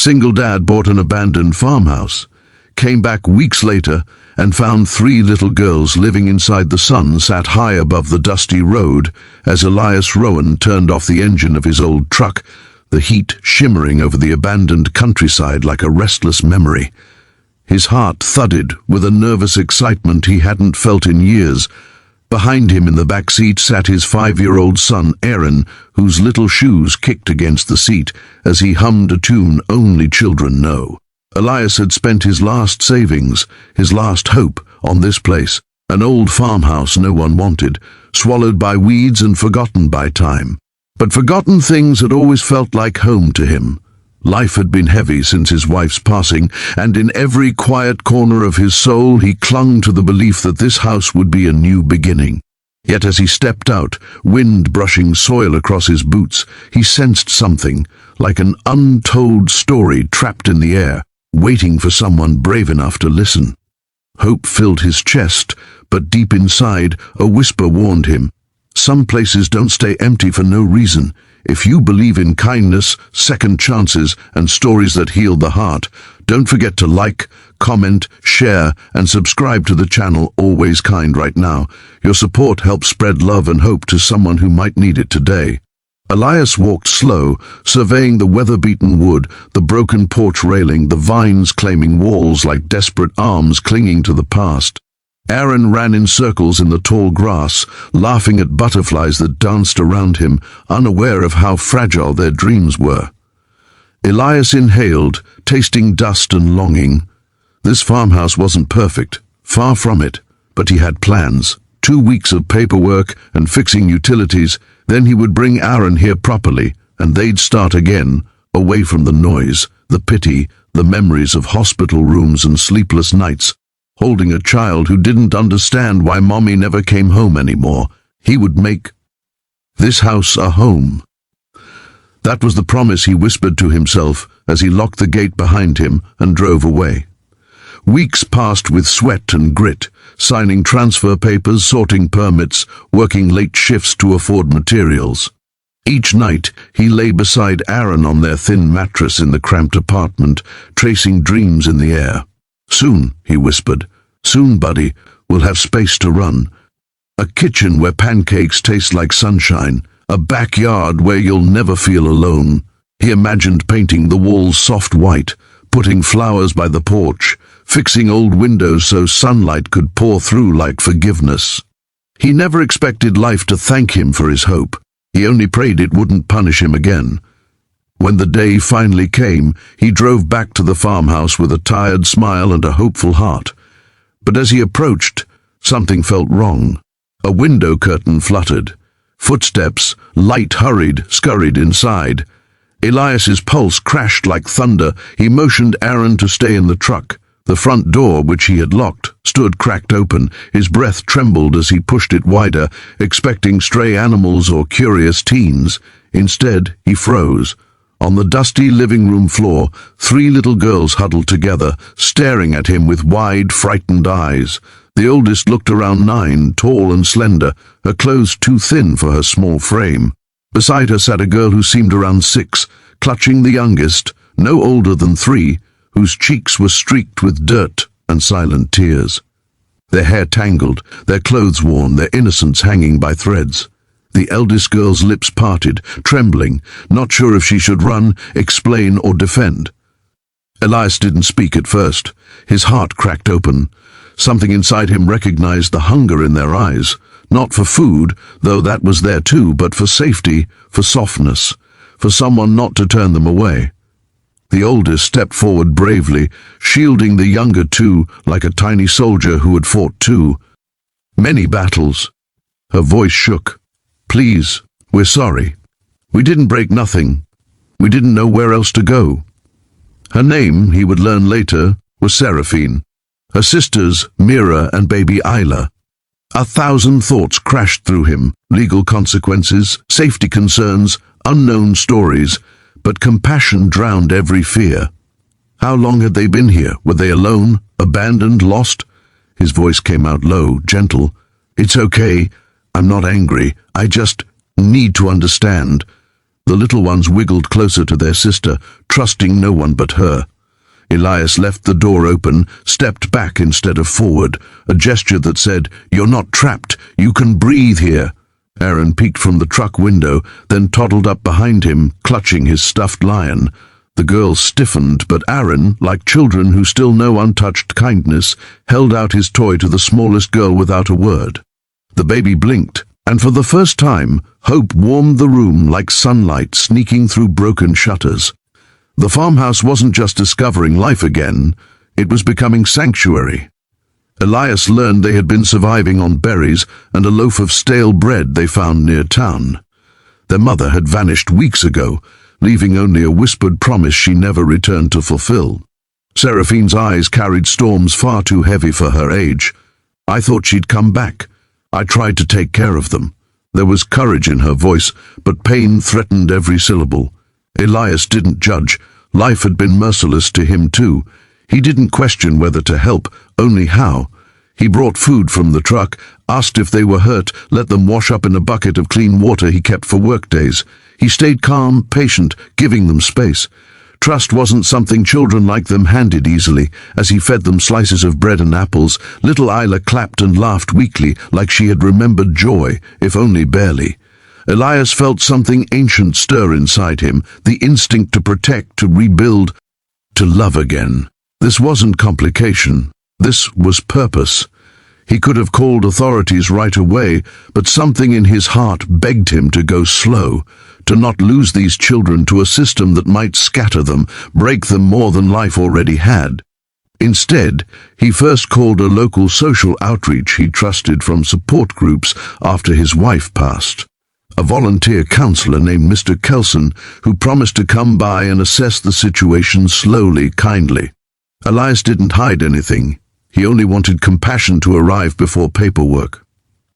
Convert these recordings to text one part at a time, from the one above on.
Single dad bought an abandoned farmhouse, came back weeks later and found 3 little girls living inside. The sun sat high above the dusty road as Elias Rowan turned off the engine of his old truck, the heat shimmering over the abandoned countryside like a restless memory. His heart thudded with a nervous excitement he hadn't felt in years. Behind him in the back seat sat his 5-year-old son, Aaron, whose little shoes kicked against the seat as he hummed a tune only children know. Elias had spent his last savings, his last hope, on this place, an old farmhouse no one wanted, swallowed by weeds and forgotten by time. But forgotten things had always felt like home to him. Life had been heavy since his wife's passing, and in every quiet corner of his soul he clung to the belief that this house would be a new beginning. Yet as he stepped out, wind brushing soil across his boots, he sensed something, like an untold story trapped in the air, waiting for someone brave enough to listen. Hope filled his chest, but deep inside, a whisper warned him. Some places don't stay empty for no reason. If you believe in kindness, second chances, and stories that heal the heart, don't forget to like, comment, share, and subscribe to the channel Always Kind right now. Your support helps spread love and hope to someone who might need it today. Elias walked slow, surveying the weather-beaten wood, the broken porch railing, the vines claiming walls like desperate arms clinging to the past. Aaron ran in circles in the tall grass, laughing at butterflies that danced around him, unaware of how fragile their dreams were. Elias inhaled, tasting dust and longing. This farmhouse wasn't perfect, far from it, but he had plans. 2 weeks of paperwork and fixing utilities, then he would bring Aaron here properly, and they'd start again, away from the noise, the pity, the memories of hospital rooms and sleepless nights. Holding a child who didn't understand why mommy never came home anymore. He would make this house a home. That was the promise he whispered to himself as he locked the gate behind him and drove away. Weeks passed with sweat and grit, signing transfer papers, sorting permits, working late shifts to afford materials. Each night, he lay beside Aaron on their thin mattress in the cramped apartment, tracing dreams in the air. Soon, he whispered, soon, buddy, we'll have space to run. A kitchen where pancakes taste like sunshine, a backyard where you'll never feel alone. He imagined painting the walls soft white, putting flowers by the porch, fixing old windows so sunlight could pour through like forgiveness. He never expected life to thank him for his hope. He only prayed it wouldn't punish him again. When the day finally came, he drove back to the farmhouse with a tired smile and a hopeful heart. But as he approached, something felt wrong. A window curtain fluttered. Footsteps, light scurried inside. Elias's pulse crashed like thunder. He motioned Aaron to stay in the truck. The front door, which he had locked, stood cracked open. His breath trembled as he pushed it wider, expecting stray animals or curious teens. Instead, he froze. On the dusty living room floor, 3 little girls huddled together, staring at him with wide, frightened eyes. The oldest looked around 9, tall and slender, her clothes too thin for her small frame. Beside her sat a girl who seemed around 6, clutching the youngest, no older than 3, whose cheeks were streaked with dirt and silent tears. Their hair tangled, their clothes worn, their innocence hanging by threads. The eldest girl's lips parted, trembling, not sure if she should run, explain, or defend. Elias didn't speak at first. His heart cracked open. Something inside him recognized the hunger in their eyes, not for food, though that was there too, but for safety, for softness, for someone not to turn them away. The oldest stepped forward bravely, shielding the younger 2 like a tiny soldier who had fought too. Many battles. Her voice shook. Please, we're sorry. We didn't break nothing. We didn't know where else to go. Her name, he would learn later, was Seraphine. Her sisters, Mira and baby Isla. 1,000 thoughts crashed through him, legal consequences, safety concerns, unknown stories, but compassion drowned every fear. How long had they been here? Were they alone, abandoned, lost? His voice came out low, gentle. It's okay. I'm not angry. I just need to understand. The little ones wiggled closer to their sister, trusting no one but her. Elias left the door open, stepped back instead of forward, a gesture that said, "You're not trapped, you can breathe here." Aaron peeked from the truck window, then toddled up behind him, clutching his stuffed lion. The girls stiffened, but Aaron, like children who still know untouched kindness, held out his toy to the smallest girl without a word. The baby blinked, and for the first time, hope warmed the room like sunlight sneaking through broken shutters. The farmhouse wasn't just discovering life again, it was becoming sanctuary. Elias learned they had been surviving on berries and a loaf of stale bread they found near town. Their mother had vanished weeks ago, leaving only a whispered promise she never returned to fulfill. Seraphine's eyes carried storms far too heavy for her age. "I thought she'd come back. I tried to take care of them." There was courage in her voice, but pain threatened every syllable. Elias didn't judge. Life had been merciless to him too. He didn't question whether to help, only how. He brought food from the truck, asked if they were hurt, let them wash up in a bucket of clean water he kept for workdays. He stayed calm, patient, giving them space. Trust wasn't something children like them handed easily. As he fed them slices of bread and apples, little Isla clapped and laughed weakly, like she had remembered joy, if only barely. Elias felt something ancient stir inside him, the instinct to protect, to rebuild, to love again. This wasn't complication. This was purpose. He could have called authorities right away, but something in his heart begged him to go slow, to not lose these children to a system that might scatter them, break them more than life already had. Instead, he first called a local social outreach he trusted from support groups after his wife passed. A volunteer counselor named Mr. Kelson, who promised to come by and assess the situation slowly, kindly. Elias didn't hide anything. He only wanted compassion to arrive before paperwork.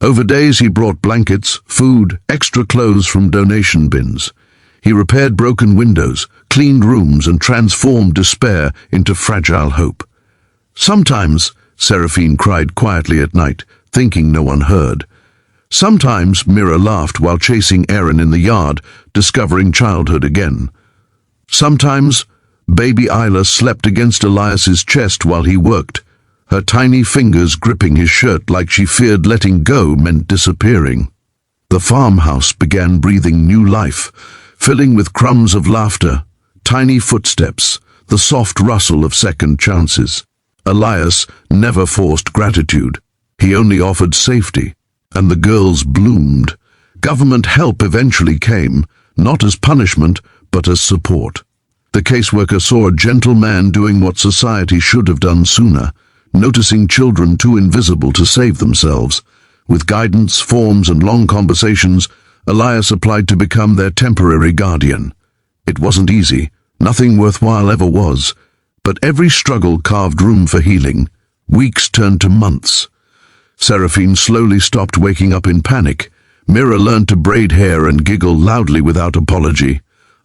Over days he brought blankets, food, extra clothes from donation bins. He repaired broken windows, cleaned rooms, and transformed despair into fragile hope. Sometimes, Seraphine cried quietly at night, thinking no one heard. Sometimes Mira laughed while chasing Aaron in the yard, discovering childhood again. Sometimes baby Isla slept against Elias's chest while he worked, her tiny fingers gripping his shirt like she feared letting go meant disappearing. The farmhouse began breathing new life, filling with crumbs of laughter, tiny footsteps, the soft rustle of second chances. Elias never forced gratitude. He only offered safety. And the girls bloomed. Government help eventually came, not as punishment, but as support. The caseworker saw a gentle man doing what society should have done sooner, noticing children too invisible to save themselves. With guidance, forms, and long conversations, Elias applied to become their temporary guardian. It wasn't easy, nothing worthwhile ever was, but every struggle carved room for healing. Weeks turned to months. Seraphine slowly stopped waking up in panic. Mira learned to braid hair and giggle loudly without apology.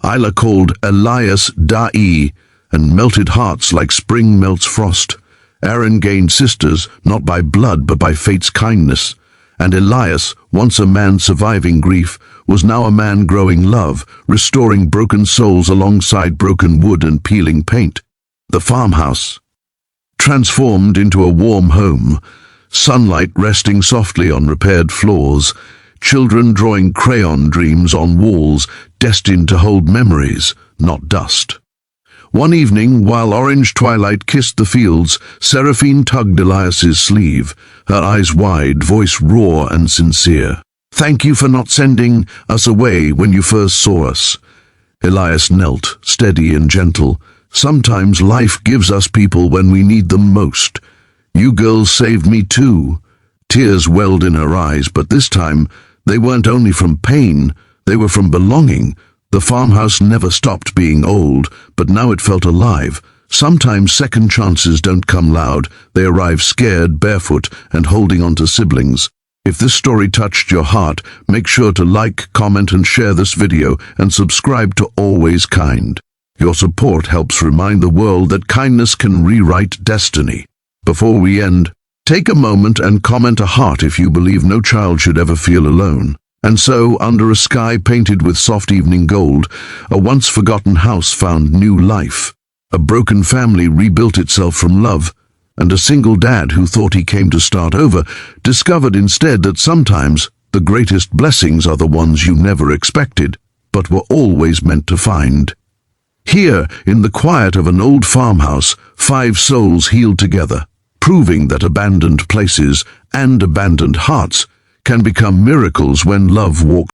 Isla called Elias Da'i and melted hearts like spring melts frost. Aaron gained sisters, not by blood but by fate's kindness. And Elias, once a man surviving grief, was now a man growing love, restoring broken souls alongside broken wood and peeling paint. The farmhouse transformed into a warm home, sunlight resting softly on repaired floors, children drawing crayon dreams on walls destined to hold memories, not dust. One evening, while orange twilight kissed the fields, Seraphine tugged Elias's sleeve, her eyes wide, voice raw and sincere. "Thank you for not sending us away when you first saw us." Elias knelt, steady and gentle. "Sometimes life gives us people when we need them most. You girls saved me too." Tears welled in her eyes, but this time they weren't only from pain, they were from belonging. The farmhouse never stopped being old, but now it felt alive. Sometimes second chances don't come loud, they arrive scared, barefoot, and holding on to siblings. If this story touched your heart, make sure to like, comment, and share this video, and subscribe to Always Kind. Your support helps remind the world that kindness can rewrite destiny. Before we end, take a moment and comment a heart if you believe no child should ever feel alone. And so, under a sky painted with soft evening gold, a once-forgotten house found new life. A broken family rebuilt itself from love, and a single dad who thought he came to start over discovered instead that sometimes the greatest blessings are the ones you never expected, but were always meant to find. Here, in the quiet of an old farmhouse, 5 souls healed together, proving that abandoned places and abandoned hearts can become miracles when love walks